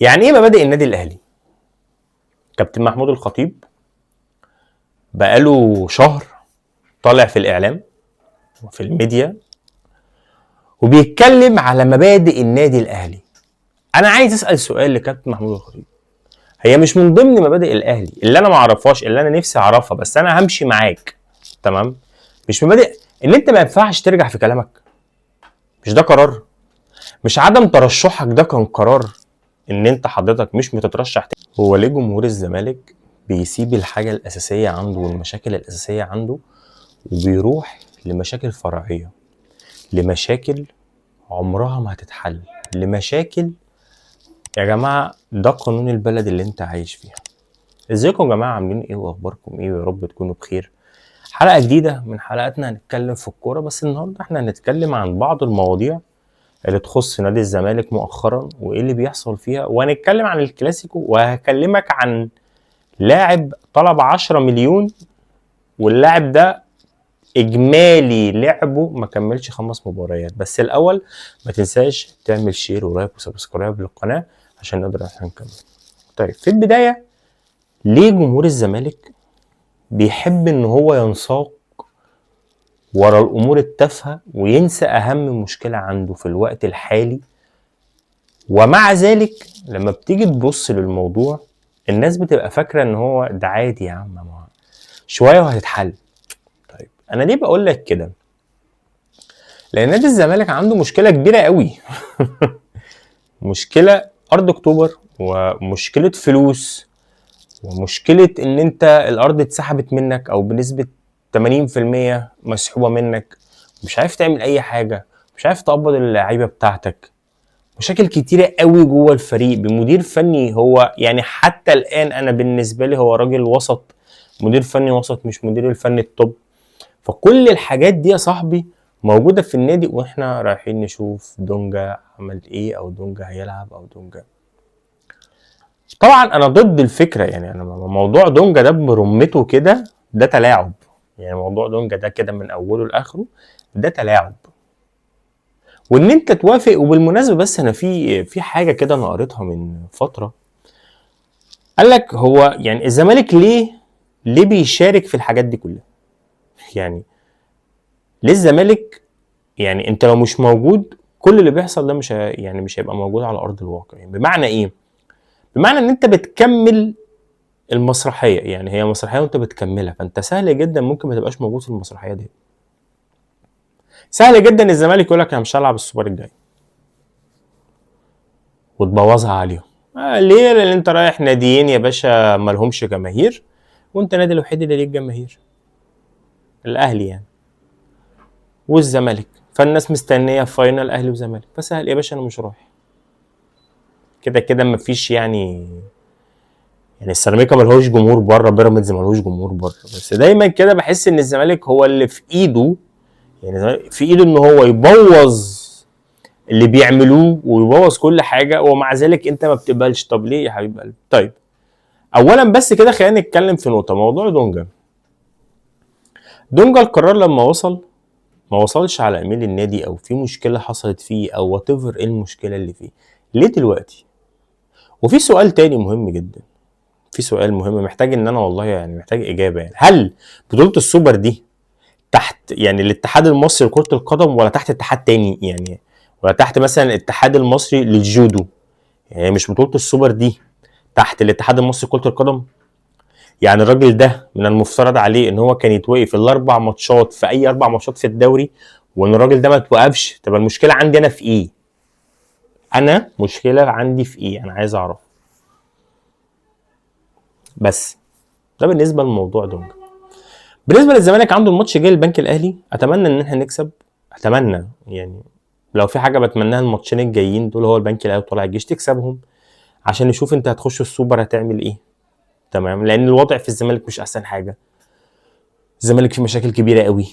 يعني ايه مبادئ النادي الاهلي؟ كابتن محمود الخطيب بقاله شهر طالع في الاعلام وفي الميديا وبيتكلم على مبادئ النادي الاهلي. انا عايز اسال سؤال لكابتن محمود الخطيب، هي مش من ضمن مبادئ الاهلي اللي انا ما اعرفهاش، اللي انا نفسي اعرفها، بس انا همشي معاك تمام؟ مش مبادئ ان انت ما ينفعش ترجع في كلامك؟ مش ده قرار؟ مش عدم ترشحك ده كان قرار ان انت حضرتك مش بتترشح تاني؟ هو ليه جمهور الزمالك بيسيب الحاجه الاساسيه عنده والمشاكل الاساسيه عنده وبيروح لمشاكل فرعيه، لمشاكل عمرها ما هتتحل، لمشاكل يا جماعه ده قانون البلد اللي انت عايش فيها؟ ازيكم يا جماعه، عاملين ايه واخباركم ايه؟ ويا رب تكونوا بخير. حلقه جديده من حلقاتنا هنتكلم في الكوره، بس النهارده احنا هنتكلم عن بعض المواضيع اللي تخص نادي الزمالك مؤخرا وايه اللي بيحصل فيها، وهنتكلم عن الكلاسيكو، وهكلمك عن لاعب طلب 10 مليون واللاعب ده اجمالي لعبه ما كملش 5 مباريات. بس الاول ما تنساش تعمل شير ولايك وسبسكرايب للقناه عشان نقدر احنا نكمل. طيب في البدايه، ليه جمهور الزمالك بيحب ان هو ينساق ورا الامور التافهه وينسى اهم مشكله عنده في الوقت الحالي، ومع ذلك لما بتيجي تبص للموضوع الناس بتبقى فاكره ان هو ده عادي يا عم، ما شويه وهتتحل؟ طيب انا ليه بقول لك كده؟ لان نادي الزمالك عنده مشكله كبيره قوي مشكله ارض اكتوبر، ومشكله فلوس، ومشكله ان انت الارض اتسحبت منك او بنسبه 80% مسحوبه منك، مش عارف تعمل اي حاجه، مش عارف تقبض اللعيبه بتاعتك، مشاكل كتيره قوي جوه الفريق بمدير فني هو يعني حتى الان انا بالنسبه لي هو راجل وسط، مدير فني وسط، مش مدير الفني التوب. فكل الحاجات دي يا صاحبي موجوده في النادي، واحنا رايحين نشوف دونجا عمل ايه او دونجا هيلعب او دونجا. طبعا انا ضد الفكره، يعني انا موضوع دونجا ده برمته كده ده تلاعب، يعني موضوع دونجا ده كده من اوله لاخره ده تلاعب، وان انت توافق. وبالمناسبه بس انا في حاجه كده انا قريتها من فتره، قال لك هو يعني الزمالك ليه بيشارك في الحاجات دي كلها؟ يعني ليه الزمالك، يعني انت لو مش موجود كل اللي بيحصل ده مش هيبقى موجود على ارض الواقع؟ يعني بمعنى ايه؟ بمعنى ان انت بتكمل المسرحيه، يعني هي مسرحيه وانت بتكملها، فانت سهل جدا ممكن ما تبقاش موجود في المسرحيه دي. سهل جدا الزمالك يقول لك انا مش هلعب السوبر الجاي وتبوظها عليهم. ليه؟ لان انت رايح ناديين يا باشا مالهمش جماهير، وانت النادي الوحيد اللي ليك جماهير، الاهلي يعني والزمالك، فالناس مستنيه فاينل اهلي وزمالك، فسهل يا باشا انا مش رايح. كده كده مفيش يعني السيراميكا ملهوش جمهور بره، بيراميدز ملهوش جمهور بره، بس دايما كده بحس ان الزمالك هو اللي في ايده، يعني في ايده ان هو يبوظ اللي بيعملوه ويبوظ كل حاجه، ومع ذلك انت ما بتقبلش. طب ليه يا حبيب قلبي؟ طيب اولا بس كده خلينا نتكلم في نقطه، موضوع دونجا. دونجا القرار لما وصل ما وصلش على ايميل النادي او في مشكله حصلت فيه او وات ايفر ايه المشكله اللي فيه، ليه دلوقتي؟ وفي سؤال تاني مهم جدا، في سؤال مهم محتاج ان انا والله يعني محتاج اجابه، يعني هل بطوله السوبر دي تحت يعني الاتحاد المصري لكره القدم ولا تحت اتحاد تاني؟ يعني ولا تحت مثلا الاتحاد المصري للجودو؟ يعني مش بطوله السوبر دي تحت الاتحاد المصري لكره القدم؟ يعني الراجل ده من المفترض عليه ان هو كان يتوقف الاربع ماتشات في اي 4 ماتشات في الدوري، وان الراجل ده ما توقفش. طب المشكله عندي انا في ايه؟ انا مشكله عندي في ايه؟ انا عايز اعرف. بس ده بالنسبه للموضوع ده. بالنسبه للزمالك عنده الماتش جاي البنك الاهلي، اتمنى ان احنا نكسب، اتمنى يعني لو في حاجه بتمناها الماتشين الجايين دول هو البنك الاهلي وطلع الجيش تكسبهم، عشان نشوف انت هتخش السوبر هتعمل ايه. تمام؟ لان الوضع في الزمالك مش احسن حاجه، الزمالك فيه مشاكل كبيره قوي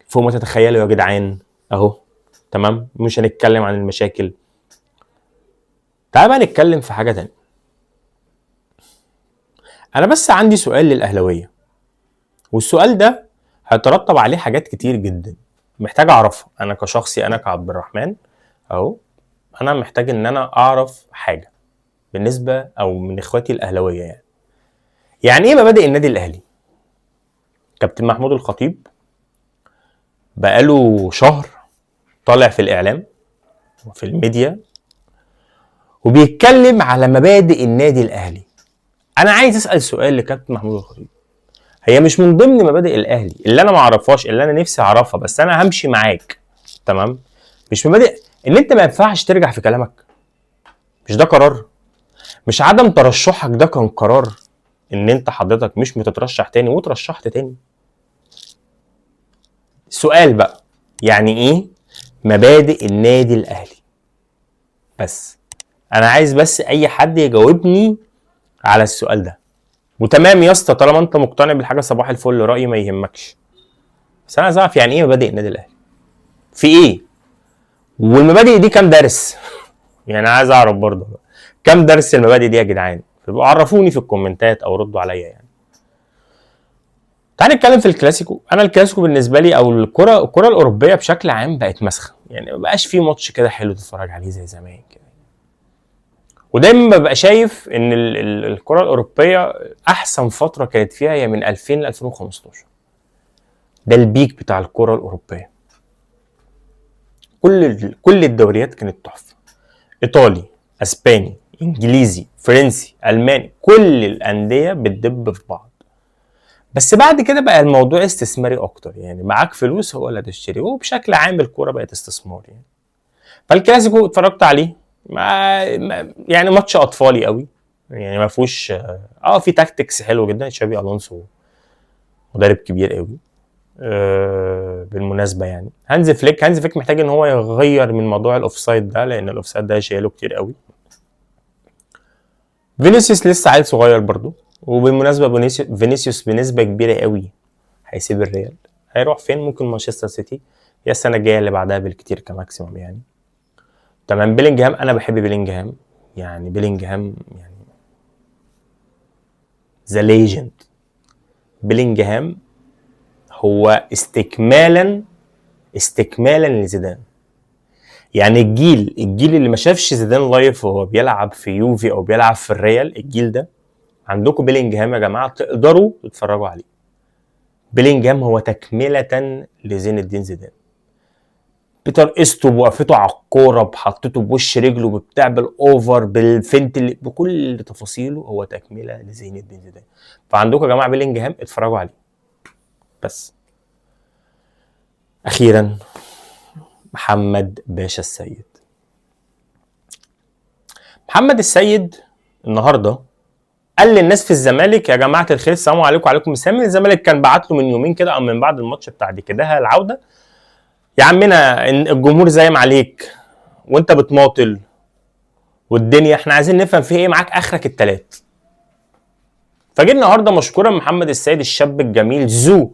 فوق ما تتخيلوا يا جدعان اهو. تمام؟ مش هنتكلم عن المشاكل، تعال بقى نتكلم في حاجه تانية. انا بس عندي سؤال للاهلاويه، والسؤال ده هيترتب عليه حاجات كتير جدا محتاج اعرفها انا كشخصي، انا كعبد الرحمن اهو. انا محتاج ان انا اعرف حاجه. بالنسبه او من اخواتي الاهلاويه. يعني ايه مبادئ النادي الاهلي؟ كابتن محمود الخطيب بقاله شهر طالع في الاعلام وفي الميديا وبيتكلم على مبادئ النادي الاهلي. انا عايز اسال سؤال لكابتن محمود الخطيب، هي مش من ضمن مبادئ الاهلي اللي انا ما اعرفهاش، اللي انا نفسي اعرفها، بس انا همشي معاك تمام؟ مش مبادئ ان انت ما ينفعش ترجع في كلامك؟ مش ده قرار؟ مش عدم ترشحك ده كان قرار ان انت حضرتك مش بتترشح تاني وترشحت تاني؟ سؤال بقى، يعني ايه مبادئ النادي الاهلي؟ بس انا عايز بس اي حد يجاوبني على السؤال ده. وتمام يا اسطى، طالما انت مقتنع بالحاجه صباح الفل، رايي ما يهمكش، بس انا عايز اعرف يعني ايه مبادئ النادي الاهلي؟ في ايه؟ والمبادئ دي كام درس؟ يعني انا عايز اعرف برضه كام درس المبادئ دي يا جدعان؟ فبقوا عرفوني في الكومنتات او ردوا عليا يعني. تعال نتكلم في الكلاسيكو. انا الكلاسيكو بالنسبه لي او الكره الاوروبيه بشكل عام بقت مسخه، يعني ما بقاش في ماتش كده حلو تتفرج عليه زي زمان كده. ودايما ببقى شايف ان الكره الاوروبيه احسن فتره كانت فيها هي من 2000 ل 2015. ده البيك بتاع الكره الاوروبيه. كل الدوريات كانت تحفه، ايطالي، اسباني، انجليزي، فرنسي، الماني، كل الانديه بتدب في بعض. بس بعد كده بقى الموضوع استثماري اكتر، يعني معاك فلوس هو اللي هتشتري، وبشكل عام الكوره بقت استثمار يعني. فالكلاسيكو اتفرجت عليه، يعني ماتش اطفالي قوي، يعني ما فيهوش في تاكتكس حلو جدا. شابي الونسو مدرب كبير قوي. بالمناسبه يعني هانز فليك محتاج ان هو يغير من موضوع الاوفسايد ده، لان الاوفسايد ده شايله كتير قوي. فينيسيوس لسه عيل صغير برضو، وبالمناسبه فينيسيوس بنسبه كبيره قوي هيسيب الريال. هيروح فين؟ ممكن مانشستر سيتي، يا السنه الجايه اللي بعدها بالكتير كماكسيموم يعني. تمام. بيلينجهام، انا بحب بيلينجهام، يعني بيلينجهام يعني ذا ليجند. بيلينجهام هو استكمالا لزيدان. يعني الجيل اللي ما شافش زيدان لايف وهو بيلعب في يوفي او بيلعب في الريال، الجيل ده عندكم بيلينجهام يا جماعه تقدروا تتفرجوا عليه. بيلينجهام هو تكمله لزين الدين زيدان. بيتر استو بوقفته على الكوره، بحطته بوش رجله، بتاع بالاوفر، بالفنت، بكل تفاصيله، هو تكمله لزين الدين زيدان. فعندكم يا جماعه بيلينجهام اتفرجوا عليه. بس اخيرا محمد باشا السيد. محمد السيد النهارده قال للناس في الزمالك يا جماعه الخير السلام عليكم وعليكم السلام. الزمالك كان بعت له من يومين كده او من بعد الماتش بتاع دي كده العوده، يا عمنا الجمهور زايم عليك وانت بتماطل والدنيا، احنا عايزين نفهم فيه ايه، معاك اخرك التلات. فجي النهارده مشكورا محمد السيد الشاب الجميل ذو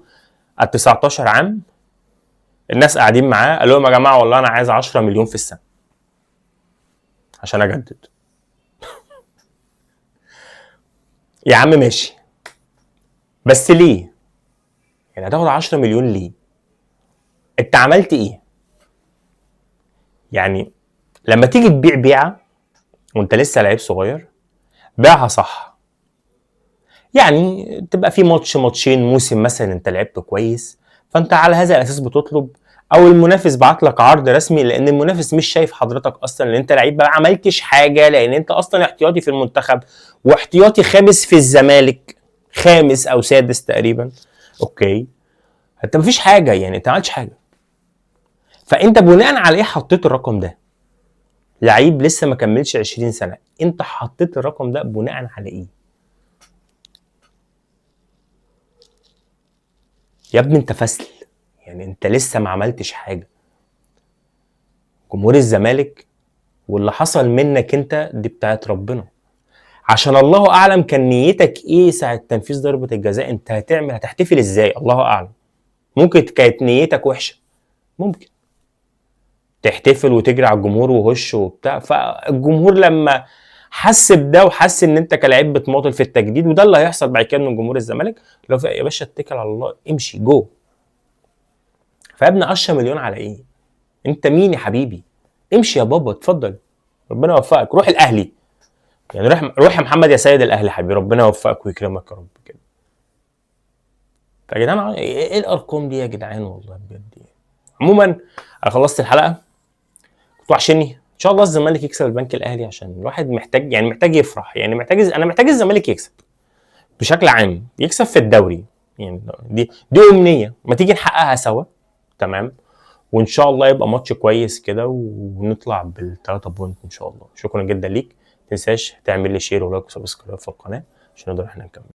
19 عام، الناس قاعدين معاه قال لهم يا جماعه والله انا عايز 10 مليون في السنه عشان اجدد. يا عم ماشي، بس ليه؟ يعني هتاخد 10 مليون ليه؟ انت عملت ايه؟ يعني لما تيجي تبيع بيعه وانت لسه لعيب صغير، بيعها صح. يعني تبقى في ماتشين موسم مثلا انت لعبت كويس، فانت على هذا الاساس بتطلب، او المنافس بعت لك عرض رسمي، لان المنافس مش شايف حضرتك اصلا ان انت لعيب ما عملتش حاجه، لان انت اصلا احتياطي في المنتخب واحتياطي خامس في الزمالك، خامس او سادس تقريبا. اوكي، انت مفيش حاجه، يعني انت ما عملتش حاجه. فانت بناء على ايه حطيت الرقم ده؟ لعيب لسه ما كملش 20 سنه، انت حطيت الرقم ده بناء على ايه؟ يا ابني انت فاسل، يعني انت لسه ما عملتش حاجه. جمهور الزمالك واللي حصل منك انت دي بتاعت ربنا، عشان الله اعلم كان نيتك ايه ساعه تنفيذ ضربه الجزاء. انت هتحتفل ازاي؟ الله اعلم. ممكن كانت نيتك وحشه، ممكن تحتفل وتجري على الجمهور وهش وبتاع. فالجمهور لما حس بده وحس ان انت كلاعب بتماطل في التجديد، وده اللي هيحصل بعد كده من جمهور الزمالك، لو يا باشا اتكل على الله، امشي جو. فيا ابني 10 مليون على ايه؟ انت مين يا حبيبي؟ امشي يا بابا، اتفضل، ربنا يوفقك، روح الاهلي. يعني روح يا محمد يا سيد الاهلي حبيبي، ربنا يوفقك ويكرمك يا رب كده. يا جدعان ايه الارقام دي يا جدعان والله بجد يعني. عموما انا خلصت الحلقه، كنت وحشني. ان شاء الله الزمالك يكسب البنك الاهلي عشان الواحد محتاج، يعني محتاج يفرح، يعني انا محتاج الزمالك يكسب بشكل عام، يكسب في الدوري يعني. دي امنيه، ما تيجي نحققها سوا. تمام، وان شاء الله يبقى ماتش كويس كده ونطلع بالثلاثه بوينت ان شاء الله. شكرا جدا ليك، ما تنساش تعمل لي شير ولايك وسبسكرايب في القناه عشان نقدر احنا نكمل.